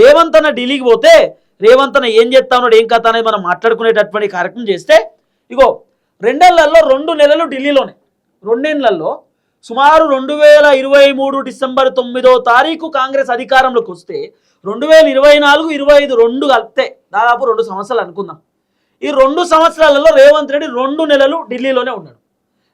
రేవంత్ అన్న ఢిల్లీకి పోతే రేవంత్ అన్న ఏం చేస్తా ఉన్నాడు ఏం కథ అనేది మనం మాట్లాడుకునేటటువంటి కార్యక్రమం చేస్తే ఇగో 2 నెలల్లో 2 నెలలు ఢిల్లీలోనే 2 నెలల్లో సుమారు 2023 డిసెంబర్ 9వ తారీఖు కాంగ్రెస్ అధికారంలోకి వస్తే 2024, 25 రెండు కలిపితే దాదాపు 2 సంవత్సరాలు అనుకుందాం. ఈ 2 సంవత్సరాలలో రేవంత్ రెడ్డి 2 నెలలు ఢిల్లీలోనే ఉన్నాడు.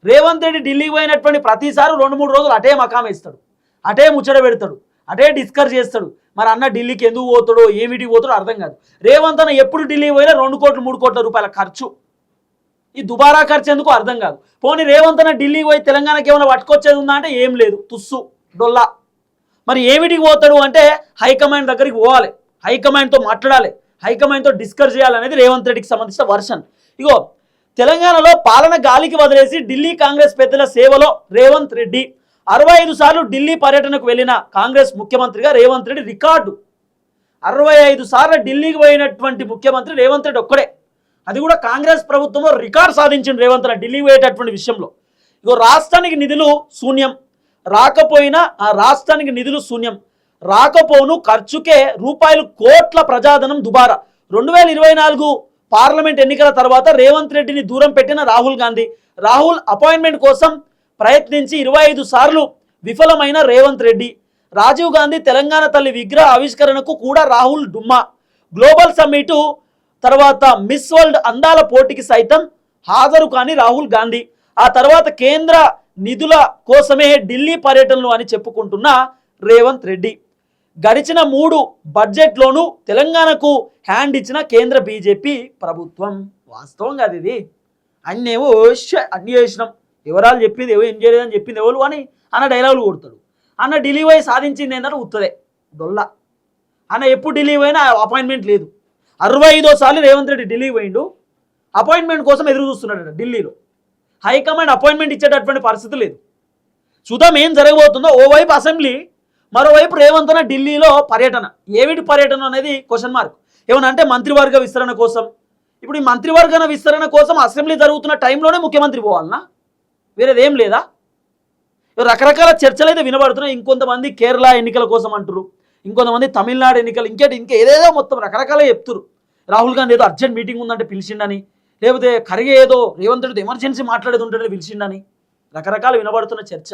రేవంత్ రెడ్డి ఢిల్లీకి పోయినటువంటి ప్రతిసారి 2-3 రోజులు అటే మకాం వేస్తాడు, అటే ముచ్చట పెడతాడు, అటే డిస్కస్ చేస్తాడు. మరి అన్న ఢిల్లీకి ఎందుకు పోతాడో ఏమిటికి పోతాడో అర్థం కాదు. రేవంత్ అన్న ఎప్పుడు ఢిల్లీ పోయినా 2 కోట్లు 3 కోట్ల రూపాయల ఖర్చు. ఈ దుబారా ఖర్చు ఎందుకు అర్థం కాదు. పోనీ రేవంత్ అన్న ఢిల్లీకి పోయి తెలంగాణకి ఏమైనా పట్టుకొచ్చేది ఉందా అంటే ఏం లేదు, తుస్సు డొల్లా. మరి ఏమిటికి పోతాడు అంటే హైకమాండ్ దగ్గరికి పోవాలి, హైకమాండ్తో మాట్లాడాలి, హైకమాండ్తో డిస్కస్ చేయాలనేది రేవంత్ రెడ్డికి సంబంధించిన వర్షన్. ఇగో తెలంగాణలో పాలన గాలికి వదిలేసి ఢిల్లీ కాంగ్రెస్ పెద్దల సేవలో రేవంత్ రెడ్డి 65 సార్లు ఢిల్లీ పర్యటనకు వెళ్ళిన కాంగ్రెస్ ముఖ్యమంత్రిగా రేవంత్ రెడ్డి రికార్డు. 65 సార్లు ఢిల్లీకి పోయినటువంటి ముఖ్యమంత్రి రేవంత్ రెడ్డి ఒక్కడే. అది కూడా కాంగ్రెస్ ప్రభుత్వంలో రికార్డు సాధించిన రేవంత్ రెడ్డి ఢిల్లీ పోయేటటువంటి విషయంలో. ఇగో రాష్ట్రానికి నిధులు శూన్యం, రాకపోయినా ఆ రాష్ట్రానికి నిధులు శూన్యం, రాకపోను ఖర్చుకే రూపాయలు కోట్ల ప్రజాధనం దుబారా. 2024 పార్లమెంట్ ఎన్నికల తర్వాత రేవంత్ రెడ్డిని దూరం పెట్టిన రాహుల్ గాంధీ, రాహుల్ అపాయింట్మెంట్ కోసం ప్రయత్నించి 25 సార్లు విఫలమైన రేవంత్ రెడ్డి, రాజీవ్ గాంధీ తెలంగాణ తల్లి విగ్రహ ఆవిష్కరణకు కూడా రాహుల్ డుమ్మా, గ్లోబల్ సమ్మిట్ తర్వాత మిస్ వరల్డ్ అందాల పోటీకి సైతం హాజరు కాని రాహుల్ గాంధీ, ఆ తర్వాత కేంద్ర నిధుల కోసమే ఢిల్లీ పర్యటనలు అని చెప్పుకుంటున్న రేవంత్ రెడ్డి. గడిచిన 3 బడ్జెట్లోనూ తెలంగాణకు హ్యాండ్ ఇచ్చిన కేంద్ర బీజేపీ ప్రభుత్వం. వాస్తవం కాదు ఇది. అన్నేమో అన్ని చేసినాం, వివరాలు చెప్పింది ఏం చేయలేదని చెప్పింది ఎవరు అని అన్న డైలాగులు కొడతాడు. అన్న ఢిల్లీ పోయి సాధించింది ఏంటంటే ఉత్తదే డొల్లా. అన్న ఎప్పుడు ఢిల్లీ పోయినా అపాయింట్మెంట్ లేదు. 65వ సార్లు రేవంత్ రెడ్డి ఢిల్లీ పోయిండు, అపాయింట్మెంట్ కోసం ఎదురు చూస్తున్నాడు. ఢిల్లీలో హైకమాండ్ అపాయింట్మెంట్ ఇచ్చేటటువంటి పరిస్థితి లేదు. చూద్దాం ఏం జరగబోతుందో. ఓవైపు అసెంబ్లీ, మరోవైపు రేవంత్ అన్న ఢిల్లీలో పర్యటన. ఏమిటి పర్యటన అనేది క్వశ్చన్ మార్క్. ఏమన్నా అంటే మంత్రివర్గ విస్తరణ కోసం. ఇప్పుడు ఈ మంత్రివర్గ విస్తరణ కోసం అసెంబ్లీ జరుగుతున్న టైంలోనే ముఖ్యమంత్రి పోవాలన్నా, వేరేదేం లేదా? రకరకాల చర్చలు అయితే వినబడుతున్నాయి. ఇంకొంతమంది కేరళ ఎన్నికల కోసం అంటారు, ఇంకొంతమంది తమిళనాడు ఎన్నికలు, ఇంకేదేదో మొత్తం రకరకాల చెప్తురు. రాహుల్ గాంధీ ఏదో అర్జెంట్ మీటింగ్ ఉందంటే పిలిచిండని, లేకపోతే ఖర్గే ఏదో రేవంత్ రెడ్డి ఎమర్జెన్సీ మాట్లాడేది ఉంటుంటే పిలిచిండని, రకరకాల వినబడుతున్న చర్చ.